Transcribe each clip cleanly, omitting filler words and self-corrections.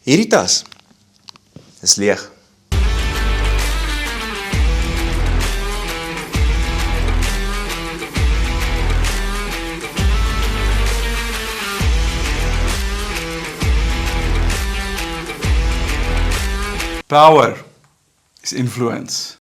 Hierdie tas is leeg. Power is influence.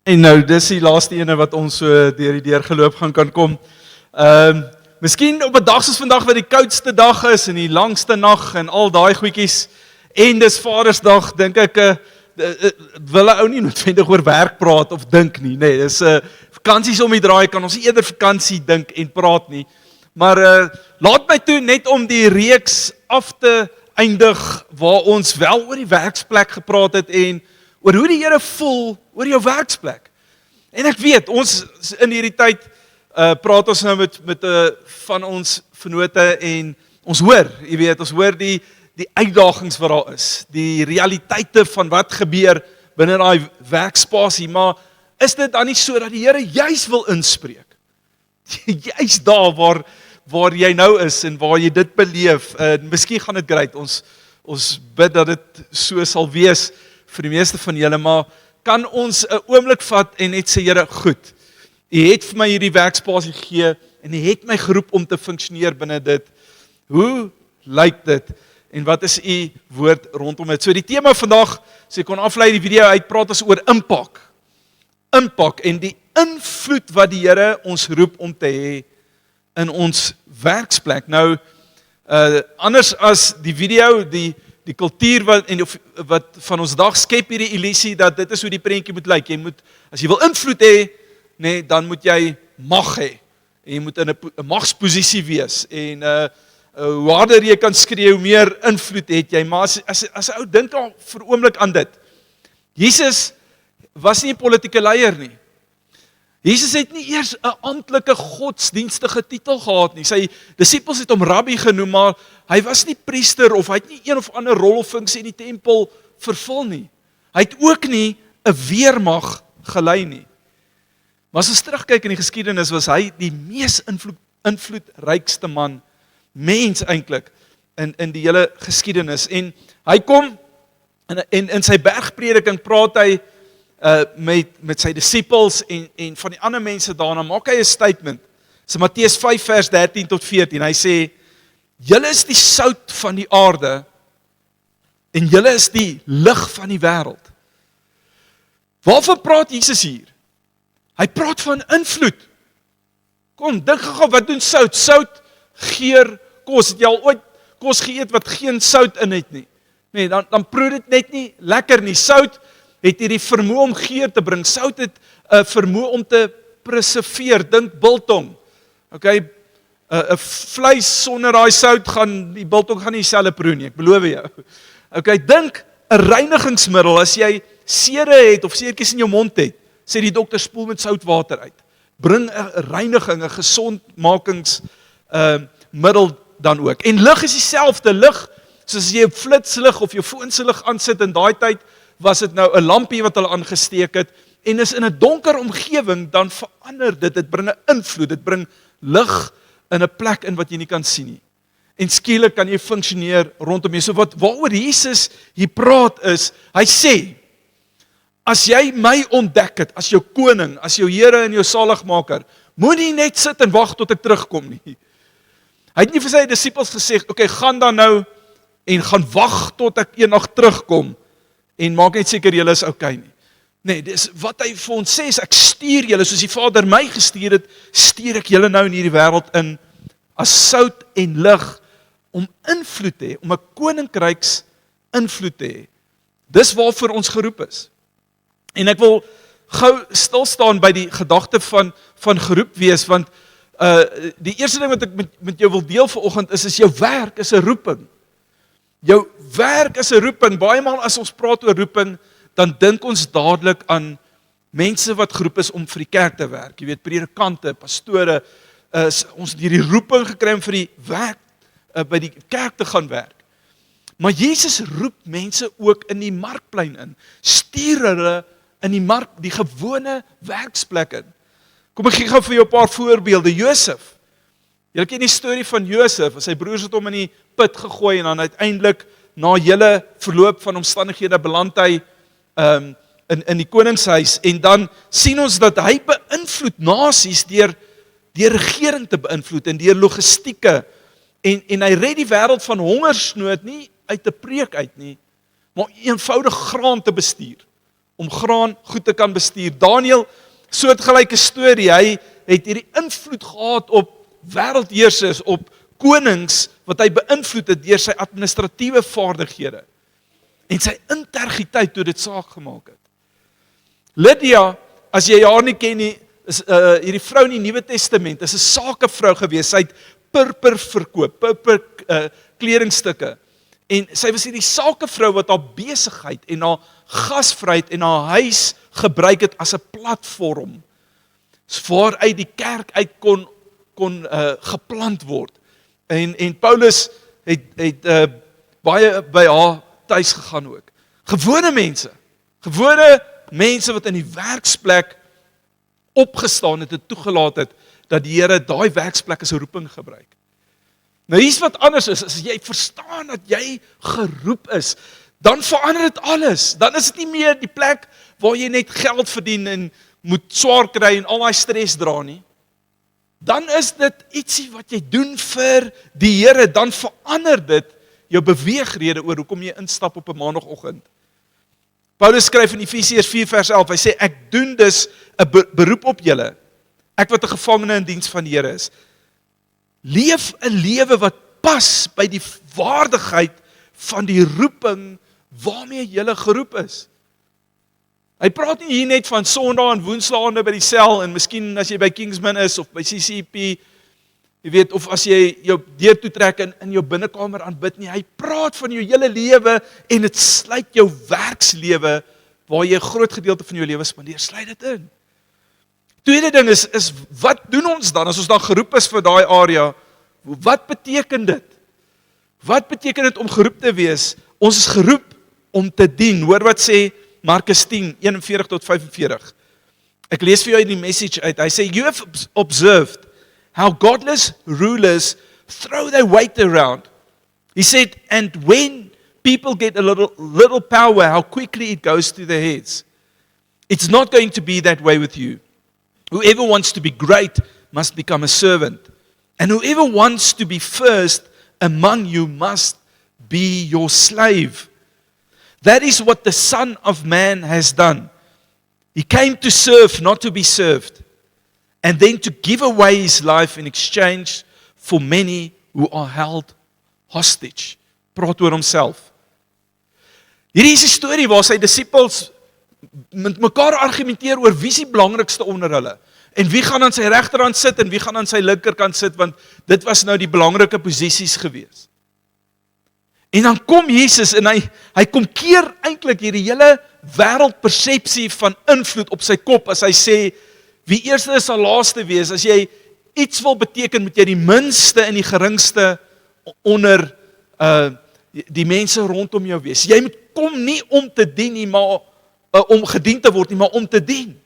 En nou, dis die laaste ene wat ons so deur die deurgeloop gaan kan kom. Miskien op 'n dag soos vandag wat die koudste dag is en die langste nag en al daai goedjies en dis Vadersdag, dink ek wil 'n ou nie noodwendig oor werk praat of dink nie, nee, dis vakansies om die draai, kan ons nie eerder vakansie dink en praat nie. Maar laat my toe net om die reeks af te eindig waar ons wel oor die werksplek gepraat het en oor hoe die Here voel oor jou werksplek. En ek weet, ons in hierdie tyd praat ons nou met van ons vennote en ons hoor, jy weet, ons hoor die uitdagings wat daar is, die realiteite van wat gebeur binne daai werkspasie, maar is dit dan nie so dat die Here juis wil inspreek? Juis daar waar jy nou is en waar jy dit beleef, miskien gaan dit great, ons bid dat dit so sal wees vir die meeste van julle, maar kan ons 'n oomblik vat en net sê, Here, goed, U het vir my hierdie werkspasie gegee en U het my geroep om te funksioneer binne dit. Hoe lyk dit en wat is U woord rondom dit? So die tema vandag, so ek kon aflei die video uit, praat ons oor impak. Impak en die invloed wat die Here ons roep om te hê in ons werksplek. Nou, anders as die video, die kultuur wat van ons dag skep hierdie illusie dat dit is hoe die prentjie moet lyk. Jy moet, as jy wil invloed hê, nee, dan moet jy mag hê. En jy moet in 'n magsposisie wees. En hoe harder jy kan skree, hoe meer invloed het jy. Maar as 'n ou dink al vir 'n oomblik aan dit. Jesus was nie 'n politieke leier nie. Jesus het nie eers 'n amptelike godsdienstige titel gehad nie. Sy disippels het hom rabbi genoem, maar hy was nie priester of hy het nie een of ander rol of funksie in die tempel vervul nie. Hy het ook nie 'n weermag gelei nie. Maar as ons terugkyk in die geskiedenis, was hy die mees invloedrykste man, mens eintlik, in die hele geskiedenis. En hy kom, en in sy bergprediking praat hy met sy disippels en van die ander mense daarna, maak hy 'n statement. So Matteus 5 vers 13 tot 14, hy sê, julle is die sout van die aarde, en julle is die lig van die wêreld. Waarvan praat Jesus hier? Hy praat van invloed. Kom, dink gou, wat doen sout? Sout geur kos. Het jy al ooit kos geëet wat geen sout in het nie? Nee, dan proe dit net nie lekker nie. Sout het hierdie vermoë om geur te bring. Sout het 'n vermoë om te preserveer. Dink biltong. Okay, 'n vleis sonder daai sout die biltong gaan nie dieselfde proe nie, ek beloof jou. Okay, dink 'n reinigingsmiddel as jy sere het of seertjies in jou mond het. Sê die dokter, spoel met soutwater uit. Bring 'n reiniging, 'n gesondmakingsmiddel dan ook. En lig is dieselfde, lig, soos as jy 'n flitslig of jou foon se lig aansit in daai tyd, was dit nou 'n lampie wat hulle aangesteek het, en is in 'n donker omgewing, dan verander dit bring 'n invloed, dit bring lig in 'n plek in wat jy nie kan sien nie. En skielik kan jy funksioneer rondom jou. So waaroor Jesus hier praat is, hy sê, as jy my ontdek het, as jou koning, as jou Here en jou saligmaker, moenie net sit en wag tot ek terugkom nie. Hy het nie vir sy disippels gesê, okay, gaan dan nou, en gaan wag tot ek eendag terugkom, en maak net seker julle is okay nie. Nee, dis wat hy vir ons sê, is ek stuur julle, soos die Vader my gestuur het, stuur ek julle nou in hierdie wêreld in, as sout en lig, om invloed te hê, om 'n koninkryks invloed te hê. Dis waarvoor ons geroep is. En ek wil gou stil staan by die gedagte van geroep wees, want Die eerste ding wat ek met jou wil deel vanoggend is jou werk is 'n roeping. Jou werk is 'n roeping. Baie maal as ons praat oor roeping, dan dink ons dadelik aan mense wat geroep is om vir die kerk te werk. Jy weet, predikante, pastore, ons het hierdie roeping gekry om vir die werk by die kerk te gaan werk. Maar Jesus roep mense ook in die markplein in. Stuur hulle in die mark, die gewone werksplek in. Kom ek gee gou vir jou 'n paar voorbeelde. Josef. Julle ken die storie van Josef. Sy broers het hom in die put gegooi en dan uiteindelik na hele verloop van omstandighede beland hy in die koningshuis en dan sien ons dat hy beïnvloed nasies deur regering te beïnvloed en deur logistieke en hy red die wêreld van hongersnood nie uit 'n preek uit nie, maar eenvoudig graan te bestuur, om graan goed te kan bestuur. Daniël, soortgelyke storie, hy het hierdie invloed gehad op wêreldheersers, op konings, wat hy beïnvloed het deur sy administratiewe vaardighede en sy integriteit toe dit saak gemaak het. Lydia, as jy haar nie ken nie, is hierdie vrou in die Nuwe Testament, is 'n sakevrou gewees. Sy het purper verkoop, purper kledingstukke. En sy was hierdie sakevrou wat haar besigheid en haar gasvryheid en haar huis gebruik het as 'n platform waaruit die kerk uit kon geplant word. En Paulus het baie by haar tuis gegaan ook. Gewone mense wat in die werksplek opgestaan het en toegelaat het dat die Here daai werksplek as 'n roeping gebruik. Nou hier's wat anders is, as jy verstaan dat jy geroep is, dan verander dit alles. Dan is dit nie meer die plek waar jy net geld verdien en moet swaar kry en al daai stres dra nie. Dan is dit ietsie wat jy doen vir die Here, dan verander dit jou beweegrede oor hoekom jy instap op 'n maandagooggend. Paulus skryf in Efesiërs 4 vers 11, hy sê, ek doen dus 'n beroep op julle, ek wat 'n gevangene in diens van die Here is. Leef 'n lewe wat pas by die waardigheid van die roeping waarmee jy geroep is. Hy praat nie hier net van Sondae en Woensdae by die sel en miskien as jy by Kingsman is of by CCP, jy weet, of as jy jou deur toe trek in jou binnekamer aanbid nie. Hy praat van jou hele lewe en dit sluit jou werkslewe waar jy 'n groot gedeelte van jou lewe spandeer, sluit dit in. Tweede ding is wat doen ons dan as ons dan geroep is vir daai area? Wat beteken dit? Wat beteken dit om geroep te wees? Ons is geroep om te dien. Hoor wat sê Markus 10, 41 tot 45. Ek lees vir jou in die message uit. Hy sê, you have observed how godless rulers throw their weight around. He said, and when people get a little power, how quickly it goes to their heads. It's not going to be that way with you. Whoever wants to be great must become a servant. And whoever wants to be first among you must be your slave. That is what the Son of Man has done. He came to serve, not to be served, and then to give away his life in exchange for many who are held hostage. Praat oor homself. Hierdie is 'n storie waar sy disippels met mekaar argumenteer oor wie is die belangrikste onder hulle. En wie gaan aan sy regterkant sit en wie gaan aan sy linkerkant sit, want dit was nou die belangrike posisies gewees. En dan kom Jesus en hy kom keer eintlik hierdie hele wêreldpersepsie van invloed op sy kop as hy sê, wie eerste is sal laaste wees. As jy iets wil beteken, moet jy die minste en die geringste onder die mense rondom jou wees. Jy moet kom nie om te dien nie, maar om gedien te word nie, maar om te dien.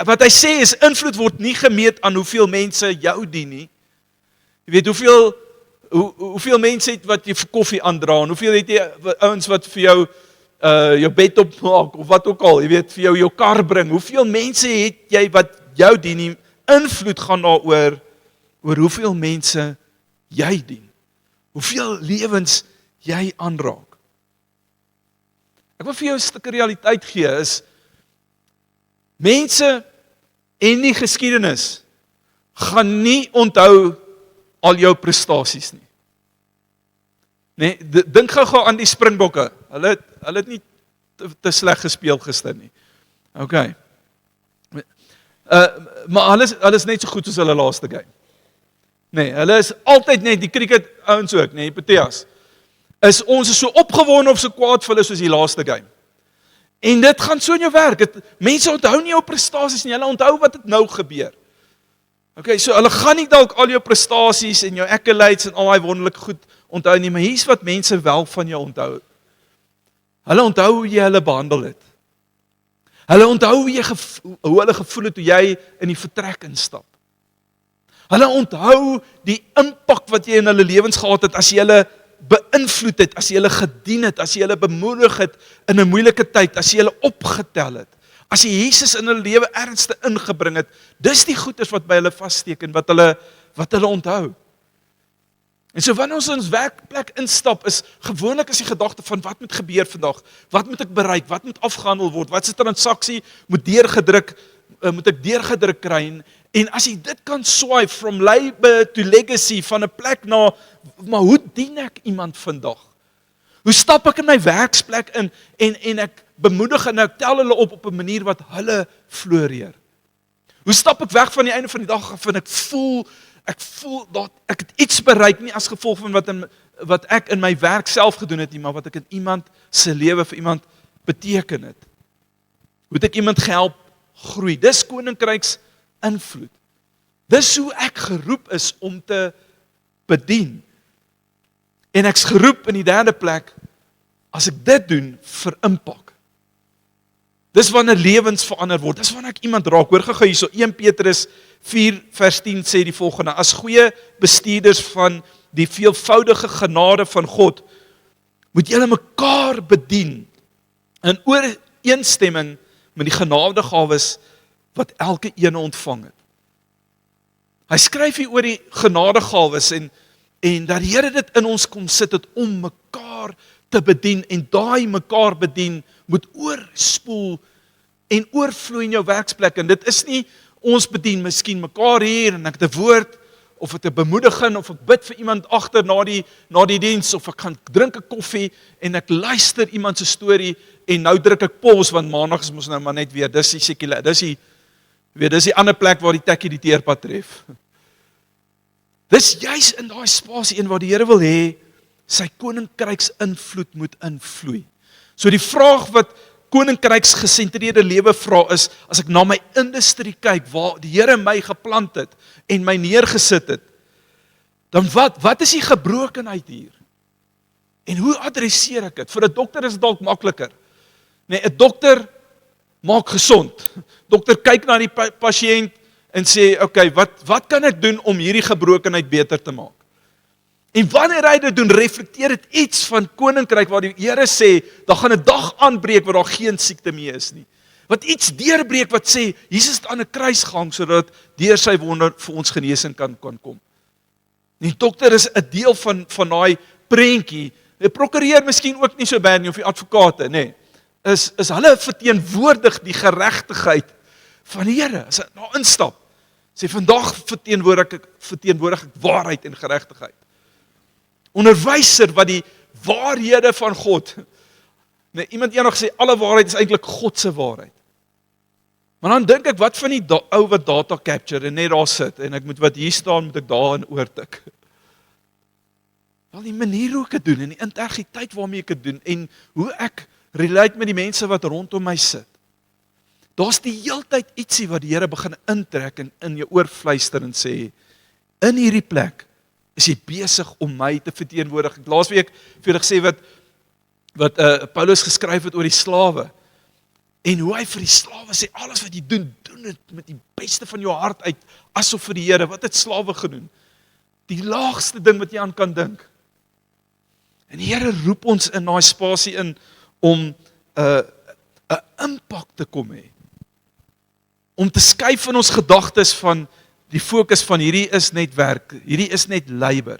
Wat hy sê is, invloed word nie gemeet aan hoeveel mense jou dien nie. Jy weet, hoeveel mense het wat jy vir koffie aandra, en hoeveel het jy ouens wat vir jou bed opmaak, of wat ook al, jy weet, vir jou kar bring. Hoeveel mense het jy wat jou dien nie? Invloed gaan daaroor, oor hoeveel mense jy dien. Hoeveel lewens jy aanraak. Ek wil vir jou 'n stukkie realiteit gee, is mense en die geskiedenis gaan nie onthou al jou prestasies nie. Nee, dink gou aan die Springbokke. Hulle het nie te sleg gespeel gister nie. Okay. Maar hulle is net so goed soos hulle laaste game. Nee, hulle is altyd net, die cricket ouens ook, nee, die Proteas. Ons is so opgewonde of so kwaad vir hulle soos die laaste game. En dit gaan so in jou werk. Mense onthou nie jou prestasies nie, hulle onthou wat het nou gebeur. Okay, so hulle gaan nie dalk al jou prestasies en jou accolades en al die wonderlike goed onthou nie, maar hier's wat mense wel van jou onthou. Hulle onthou hoe jy hulle behandel het. Hulle onthou hoe hulle gevoel het toe jy in die vertrek instap. Hulle onthou die impak wat jy in hulle lewens gehad het as jy hulle beïnvloed het, as jy hulle gedien het, as jy hulle bemoedig het in 'n moeilike tyd, as jy hulle opgetel het, as jy Jesus in hulle lewe ernstig ingebring het. Dis die goeders wat by hulle vassteek en wat hulle onthou. En so wanneer ons werkplek instap, is gewoonlik as die gedagte van wat moet gebeur vandag, wat moet ek bereik, wat moet afgehandel word, wat se transaksie moet ek deurgedruk kry, en as jy dit kan swipe from labor to legacy, van 'n plek na, maar hoe dien ek iemand vandag? Hoe stap ek in my werksplek in, en ek bemoedig en ek tel hulle op 'n manier wat hulle floreer? Hoe stap ek weg van die einde van die dag af en ek voel dat ek het iets bereik, nie as gevolg van wat ek in my werk self gedoen het nie, maar wat ek in iemand se lewe vir iemand beteken het. Hoe het ek iemand gehelp groei? Dis koninkryks invloed. Dis hoe ek geroep is om te bedien. En ek's geroep in die derde plek, as ek dit doen, vir impak. Dis wanneer lewens verander word. Dis wanneer ek iemand raak. Hoor gou hierso, 1 Petrus 4 vers 10 sê die volgende: as goeie bestuurders van die veelvoudige genade van God, moet julle mekaar bedien in ooreenstemming met die genadegawes wat elke een ontvang het. Hy skryf hier oor die genadegawes en dat die Here dit in ons kom sit het om mekaar te bedien, en daai mekaar bedien moet oorspoel en oorvloei in jou werksplek. En dit is nie ons bedien miskien mekaar hier en ek het 'n woord of ek 'n bemoediging of ek bid vir iemand agter na die diens, of ek gaan drink 'n koffie en ek luister iemand se storie en nou druk ek pause, want maandag is mos nou maar net weer, dis die sekulêre, dis die ander plek waar die tekkie die teerpad tref. Dis juis in daai spasie in waar die Here wil hê sy koninkryks invloed moet invloei. So die vraag wat koninkryks gesentreerde lewe vra is, as ek na my industrie kyk, waar die Here my geplant het en my neergesit het, dan wat is die gebrokenheid hier? En hoe adresseer ek dit? Vir 'n dokter is dit dalk makliker. Nee, 'n dokter maak gesond. Dokter kyk na die pasiënt en sê, okay, wat kan ek doen om hierdie gebrokenheid beter te maak? En wanneer hy dit doen, reflekteer dit iets van koninkryk, waar die Here sê, daar gaan 'n dag aanbreek waar daar geen siekte meer is nie. Wat iets deurbreek wat sê, Jesus het aan 'n kruis gehang, sodat deur sy wonder vir ons genesing kan kom. Die dokter is 'n deel van daai prentjie. Die prokureur miskien ook nie so baie nie, of die advokate, nê. Is hulle verteenwoordig die geregtigheid van die Here. As hy daar instap, sê vandag verteenwoordig ek waarheid en geregtigheid. Onderwyser wat die waarhede van God, iemand eendag sê, alle waarheid is eintlik God se waarheid. Maar dan dink ek, wat van die ou wat data capture en net daar sit, en ek moet wat hier staan, moet ek daarin oortik. Wel, die manier hoe ek dit doen, en die integriteit waarmee ek dit doen, en hoe ek relate met die mense wat rondom my sit. Daar's die heeltyd ietsie wat die Here begin intrek en in jou oor fluister en sê, in hierdie plek is jy besig om my te verteenwoordig. Ek laasweek vir julle gesê wat Paulus geskryf het oor die slawe, en hoe hy vir die slawe sê, alles wat jy doen dit met die beste van jou hart uit, asof vir die Here. Wat het slawe gedoen? Die laagste ding wat jy aan kan dink. En die Here roep ons in daai spasie in, om 'n impak te kom hê. Om te skuif in ons gedagtes van die fokus van hierdie is net werk, hierdie is net labor.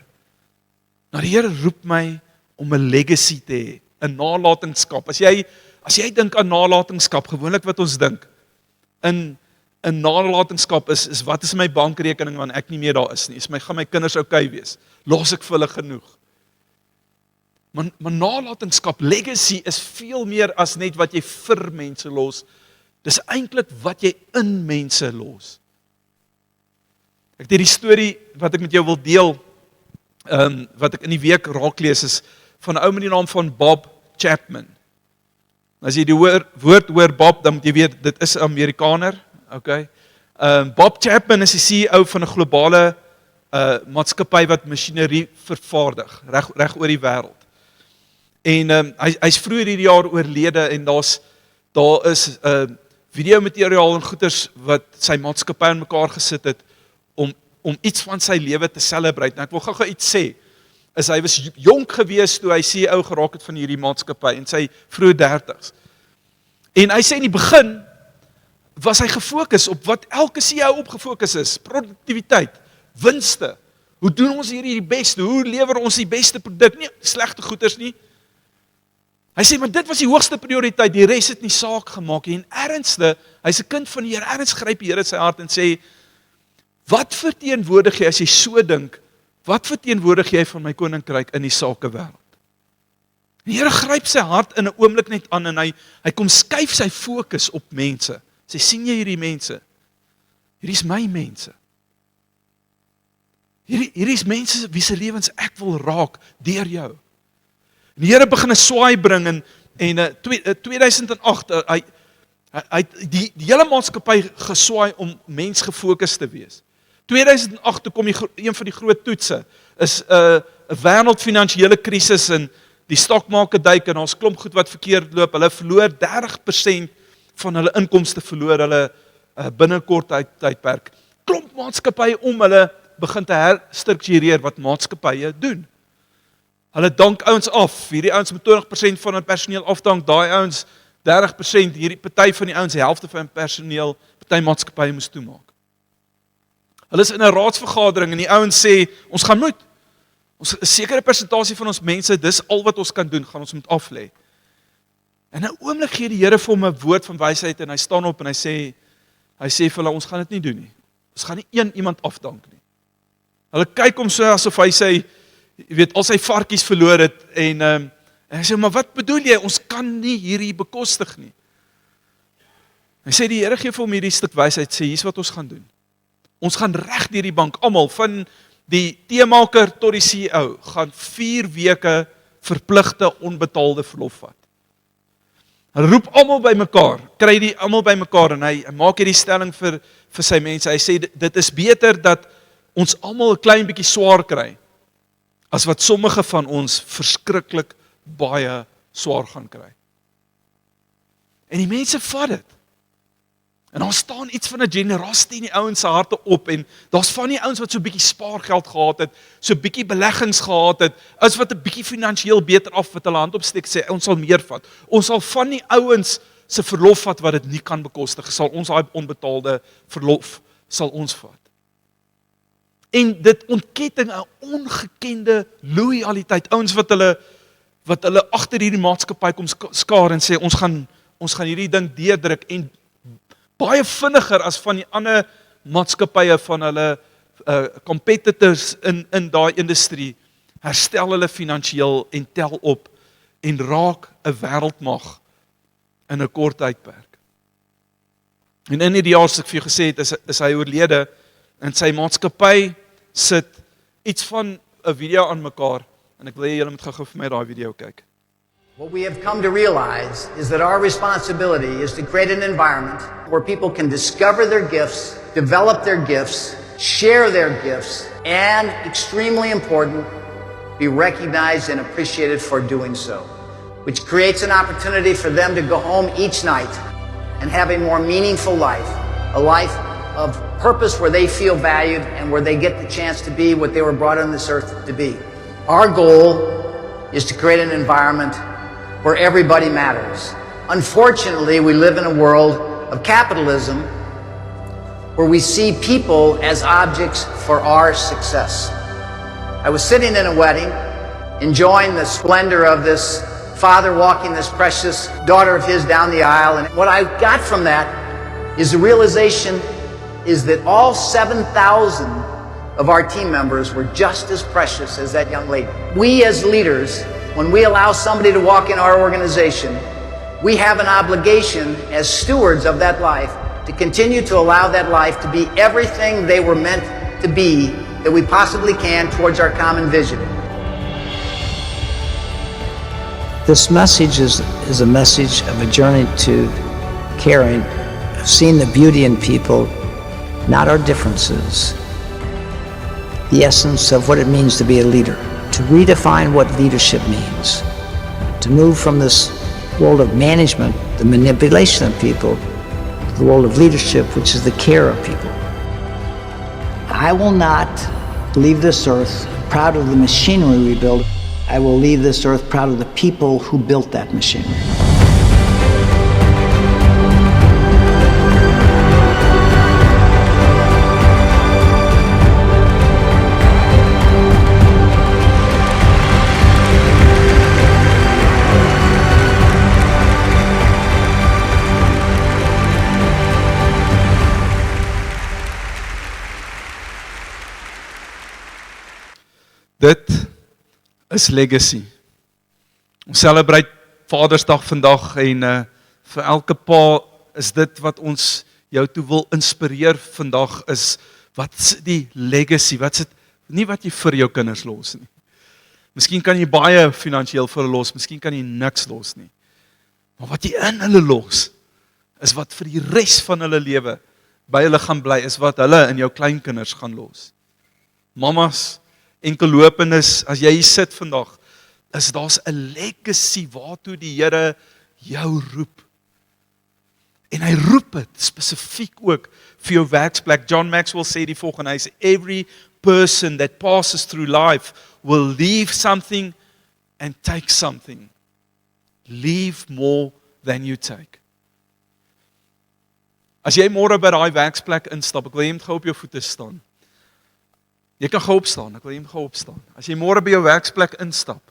Nou die Here roep my om 'n legacy te hê, 'n nalatenskap. As jy dink aan nalatenskap, gewoonlik wat ons dink in nalatenskap is wat is my bankrekening wanneer ek nie meer daar is nie? Gaan my kinders okay wees? Los ek vir hulle genoeg? Maar nalatenskap, legacy is veel meer as net wat jy vir mense los. Dis eintlik wat jy in mense los. Ek het hierdie storie wat ek met jou wil deel, wat ek in die week raak lees, is van 'n ou met die naam van Bob Chapman. As jy die woord hoor Bob, dan moet jy weet, dit is 'n Amerikaner, okay? Bob Chapman is die CEO van 'n globale maatskappy wat masjinerie vervaardig, reg oor die wêreld. En hy's vroeër hierdie jaar oorlede en daar is videomateriaal en goeders wat sy maatskappy aan mekaar gesit het om iets van sy lewe te celebrate. Nou ek wil gou iets sê. Hy was jonk gewees toe hy CEO geraak het van hierdie maatskappy in sy vroeë 30's. En hy sê in die begin was hy gefokus op wat elke CEO op gefokus is, produktiwiteit, winste. Hoe doen ons hierdie die beste? Hoe lewer ons die beste produk? Nie slegte goeders nie. Hy sê, maar dit was die hoogste prioriteit, die res het nie saak gemaak nie. En ernstig, hy's 'n kind van die Here, ernstig gryp die Here in sy hart en sê, wat verteenwoordig jy as jy so dink? Wat verteenwoordig jy van my koninkryk in die sakewêreld? Die Here gryp sy hart in 'n oomblik net aan en hy kom skuif sy fokus op mense. Sy sien jy hierdie mense? Hierdie is my mense. Hierdie is mense wie se lewens ek wil raak deur jou. En die Here begin 'n swaai bring en 2008 hy die hele maatskappy geswaai om mens gefokus te wees. 2008 toe kom een van die groot toetse is 'n wêreldfinansiële krisis en die stokmarke duik en ons klomp goed wat verkeerd loop. Hulle verloor 30% van hulle inkomste verloor hulle binne kort tydperk. Klomp maatskappye om hulle begin te herstruktureer wat maatskappye doen. Hulle dank ouens af. Hierdie ouens moet 20% van hulle personeel afdank, daai ouens 30%, hierdie party van die ouens, die helfte van personeel, party maatskappye moes toemaak. Hulle is in 'n raadsvergadering en die ouens sê, ons gaan moet. 'n sekere persentasie van ons mense, dis al wat ons kan doen, gaan ons moet aflê. En 'n oomblik gee die Here vir hom 'n woord van wysheid en hy staan op en hy sê vir hulle, ons gaan dit nie doen nie. Ons gaan nie iemand afdank nie. Hulle kyk hom so asof hy sê, jy weet, al sy varkies verloor het en hy sê, maar wat bedoel jy? Ons kan nie hierdie bekostig nie. Hy sê die Here gee vir hom hierdie stuk wysheid, sê hier's wat ons gaan doen. Ons gaan reg deur die bank, almal van die teemaker tot die CEO gaan 4 weke verpligte onbetaalde verlof vat. Hy roep almal bymekaar, kry die almal bymekaar en hy maak hierdie stelling vir sy mense. Hy sê dit is beter dat ons almal 'n klein bietjie swaar kry as wat sommige van ons verskriklik baie swaar gaan kry. En die mense vat dit. En daar staan iets van 'n generosity in die ouens se harte op en daar's van die ouens wat so bietjie spaargeld gehad het, so bietjie beleggings gehad het, as wat 'n bietjie finansiëel beter af wat hulle hand opsteek sê ons sal meer vat. Ons sal van die ouens se verlof vat wat dit nie kan bekostig, sal ons daai onbetaalde verlof sal ons vat. En dit ontketting 'n ongekende loyaliteit, ouens wat hulle agter hierdie maatskappy kom skaar en sê ons gaan hierdie ding deurdruk en baie vinniger as van die ander maatskappye van hulle competitors in daai industrie, herstel hulle finansiëel en tel op en raak 'n wêreldmag in 'n kort tydperk. En in die jaar as ek vir jou gesê het, is hy oorlede en sy maatskappy sit iets van 'n video aan mekaar en ek wil hê julle moet gou vir my daai video kyk. What we have come to realize is that our responsibility is to create an environment where people can discover their gifts, develop their gifts, share their gifts, and, extremely important, be recognized and appreciated for doing so, which creates an opportunity for them to go home each night and have a more meaningful life, a life of purpose where they feel valued and where they get the chance to be what they were brought on this earth to be. Our goal is to create an environment where everybody matters. Unfortunately, we live in a world of capitalism where we see people as objects for our success. I was sitting in a wedding, enjoying the splendor of this father walking this precious daughter of his down the aisle, and what I got from that is the realization is that all 7,000 of our team members were just as precious as that young lady. We as leaders, when we allow somebody to walk in our organization, We have an obligation as stewards of that life to continue to allow that life to be everything they were meant to be that we possibly can towards our common vision. This message is a message of a journey to caring, of seeing the beauty in people, not our differences. The essence of what it means to be a leader, to redefine what leadership means, to move from this world of management, the manipulation of people, to the world of leadership, which is the care of people. I will not leave this earth proud of the machinery we build. I will leave this earth proud of the people who built that machinery. Dit is legacy. Ons celebrate Vadersdag vandag en vir elke pa is dit wat ons jou toe wil inspireer vandag is, wat is die legacy, wat is dit, nie wat jy vir jou kinders los nie. Miskien kan jy baie finansiëel vir hulle los, miskien kan jy niks los nie. Maar wat jy in hulle los, is wat vir die res van hulle lewe by hulle gaan bly, is wat hulle in jou kleinkinders gaan los. Mamas, enkellopendes, as jy hier sit vandag, is daar's 'n legacy waartoe die Here jou roep. En hy roep dit spesifiek ook vir jou werksplek. John Maxwell sê die volgende, hy sê, every person that passes through life will leave something and take something. Leave more than you take. As jy môre by daai werksplek instap, ek wil jy moet gou op jou voete staan. Jy kan gou opstaan, ek wil jy moet gou opstaan. As jy môre by jou werksplek instap,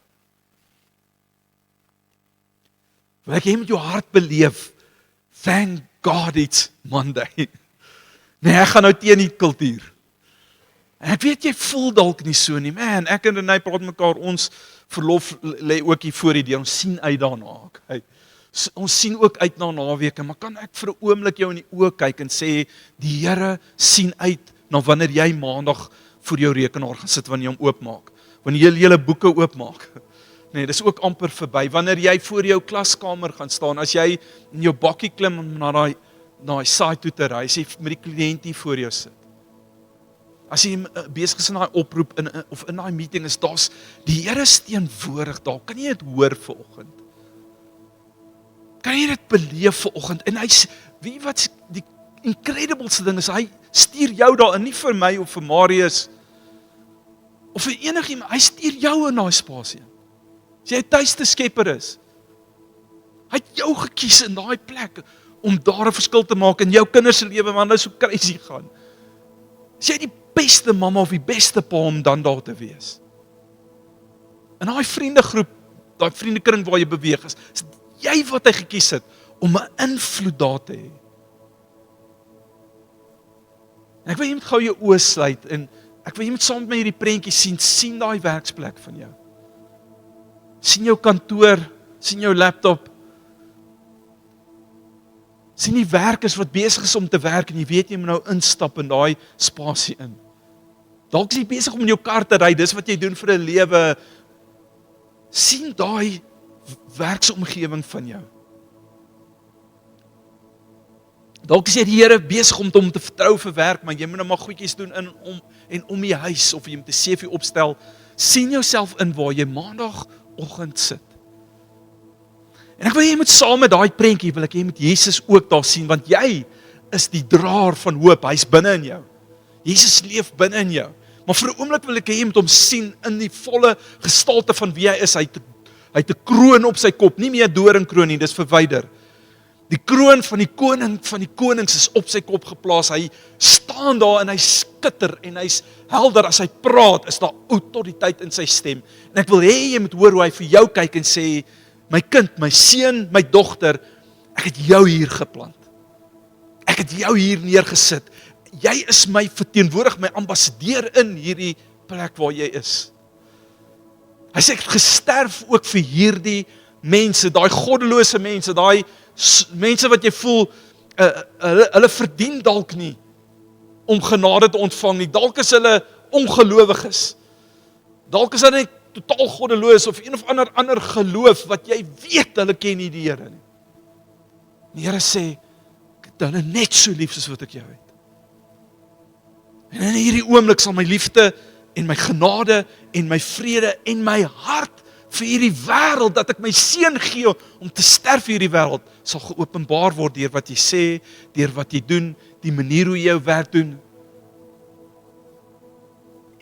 wil ek jy met jou hart beleef, thank God it's Monday. Nee, ek gaan nou teen die kultuur. En ek weet jy voel dalk nie so nie, man, ek en Renée praat mekaar, ons verlof lê ook hier voor die deur, ons sien uit daarna, okay. Ons sien ook uit na naweke, maar kan ek vir 'n oomblik jou in die oë kyk en sê, die Here sien uit na wanneer jy maandag voor jou rekenaar gaan sit, wanneer jy hom oopmaak, wanneer jy julle boeke oopmaak. Nee, dis ook amper verby. Wanneer jy voor jou klaskamer gaan staan, as jy in jou bakkie klim om na daai site toe te ry, as jy met die kliënt hier voor jou sit. As jy besig is in daai oproep of in daai meeting is, daar's die Here teenwoordig daar. Kan jy dit hoor vanoggend? Kan jy dit beleef vanoggend? En hy, weet wat die incredibelste ding is, hy stuur jou daarin, nie vir my of vir Marius of vir enigiemand, hy stuur jou in daai spasie. As jy 'n tuiste skepper is, hy het jou gekies in daai plek om daar 'n verskil te maak in jou kinders se lewe, want hulle so crazy gaan. As jy die beste mamma of die beste pa om dan daar te wees. In daai vriendegroep, daai vriendekring waar jy beweeg is jy wat hy gekies het om 'n invloed daar te hê. En ek wil jy moet gou jou oë sluit en ek wil jy moet saam met my hierdie prentjie sien daai werksplek van jou. Sien jou kantoor, sien jou laptop. Sien die werkers wat besig is om te werk en jy weet jy moet nou instap in daai spasie in. Dalk is jy besig om in jou kar te ry, dis wat jy doen vir 'n lewe. Sien daai werksomgewing van jou. Dalk is jy die Here besig om te vertrou vir werk, maar jy moet nou maar goedjies doen om die huis of jy moet 'n CV opstel. Sien jouself in waar jy maandagooggend sit. En ek wil jy moet saam met daai prentjie, wil ek jy moet Jesus ook daar sien, want jy is die draer van hoop, hy's binne in jou. Jesus leef binne in jou. Maar vir 'n oomblik wil ek jy moet hom sien in die volle gestalte van wie hy is. Hy het 'n kroon op sy kop, nie meer 'n doringkroon nie, dis verwyder. Die kroon van die koning van die konings is op sy kop geplaas. Hy staan daar en hy skitter en hy's helder as hy praat, is daar autoriteit in sy stem. En ek wil hê jy moet hoor hoe hy vir jou kyk en sê, my kind, my seun, my dogter, ek het jou hier geplant. Ek het jou hier neergesit. Jy is my verteenwoordig, my ambassadeur in hierdie plek waar jy is. Hy sê ek het gesterf ook vir hierdie mense, daai goddelose mense, daai mense wat jy voel, hulle verdien dalk nie om genade te ontvang nie. Dalk is hulle ongelowiges. Dalk is hulle net totaal goddeloos of een of ander geloof wat jy weet hulle ken nie die Here nie. Die Here sê, ek het hulle net so lief soos wat ek jou het. En in hierdie oomblik sal my liefde en my genade en my vrede en my hart vir hierdie wêreld, dat ek my seun gee om te sterf vir hierdie wêreld, sal geopenbaar word deur wat jy sê, deur wat jy doen, die manier hoe jy jou werk doen.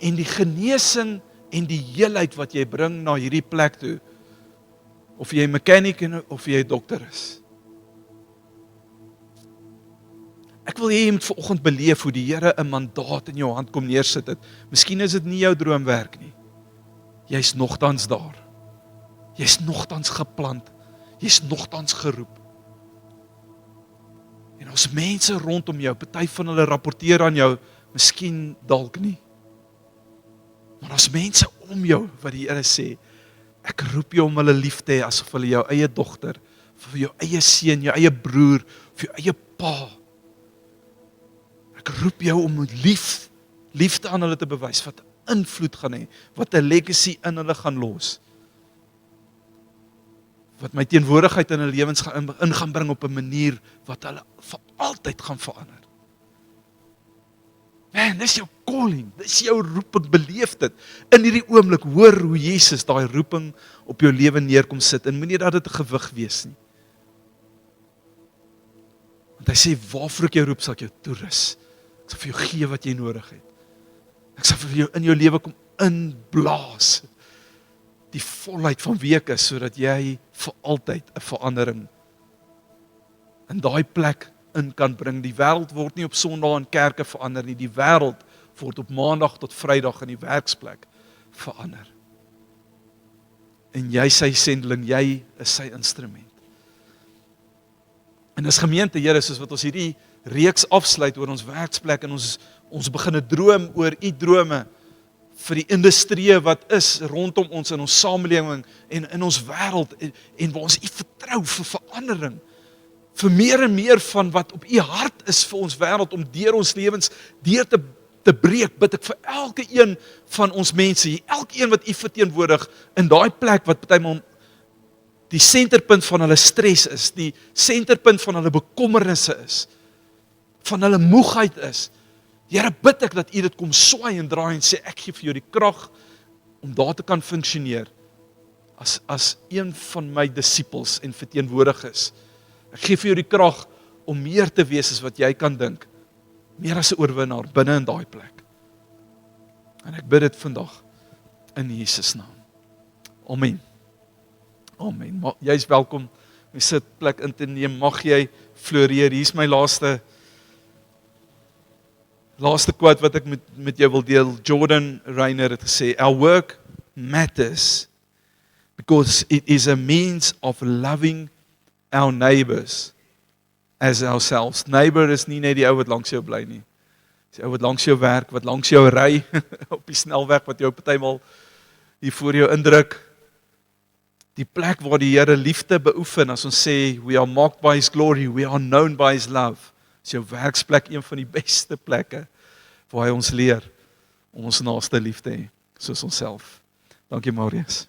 En die genesing en die heelheid wat jy bring na hierdie plek toe, of jy 'n mechanic of jy 'n dokter is. Ek wil hê jy moet vanoggend beleef hoe die Here 'n mandaat in jou hand kom neersit het. Miskien is dit nie jou droomwerk nie. Jy's nogtans daar. Jy's nogtans geplant. Jy's nogtans geroep. En ons mense rondom jou, party van hulle rapporteer aan jou, miskien dalk nie. Maar ons mense om jou wat die Here sê, ek roep jou om hulle lief te hê asof hulle jou eie dogter, vir jou eie seun, jou eie broer, vir jou eie pa. Ek roep jou om liefde aan hulle te bewys, wat invloed gaan hê, wat 'n legacy in hulle gaan los. Wat my teenwoordigheid in hulle lewens gaan bring op 'n manier wat hulle vir altyd gaan verander. Man, dis jou calling, dis jou roeping, beleef dit. In hierdie oomblik hoor hoe Jesus daai roeping op jou lewe neerkom sit, en moenie dat dit 'n gewig wees nie. Want hy sê, waarvoor ek jou roep, sal ek jou toerus. Ek sal vir jou gee wat jy nodig het. Ek sal vir jou in jou lewe kom inblaas. Die volheid van wie ek is, sodat jy vir altyd 'n verandering in daai plek in kan bring. Die wêreld word nie op Sondag in kerke verander nie. Die wêreld word op Maandag tot Vrydag in die werksplek verander. En jy sy sendeling, jy is sy instrument. En as gemeente, Here, soos wat ons hierdie reeks afsluit oor ons werksplek en ons begin droom oor u drome vir die industrie wat is rondom ons in ons samelewing en in ons wêreld en waar ons u vertrou vir verandering, vir meer en meer van wat op u hart is vir ons wêreld om deur ons lewens deur te breek, bid ek vir elke een van ons mense, elkeen wat u verteenwoordig in daai plek wat partymal die senterpunt van hulle stres is, die senterpunt van hulle bekommernisse is, van hulle moegheid is. Here, bid ek dat u dit kom swaai en draai en sê, ek gee vir jou die krag om daar te kan funksioneer as een van my disippels en verteenwoordigers. Ek gee vir jou die krag om meer te wees as wat jy kan dink, meer as 'n oorwinnaar binne in daai plek. En ek bid dit vandag in Jesus naam. Amen. Amen. Jy is welkom om sit plek in te neem. Mag jy floreer. Hier is my laaste quote wat ek met jou wil deel. Jordan Rainer het gesê, our work matters because it is a means of loving our neighbors as ourselves. Neighbor is nie net die ou wat langs jou bly nie. Dis die ou wat langs jou werk, wat langs jou ry op die snelweg wat jou partymal hier voor jou indruk. Die plek waar die Here liefde beoefen, as ons sê, we are marked by His glory, we are known by His love. Is jou werksplek een van die beste plekke waar hy ons leer om ons naaste lief te hê, soos onsself. Dankie Marius.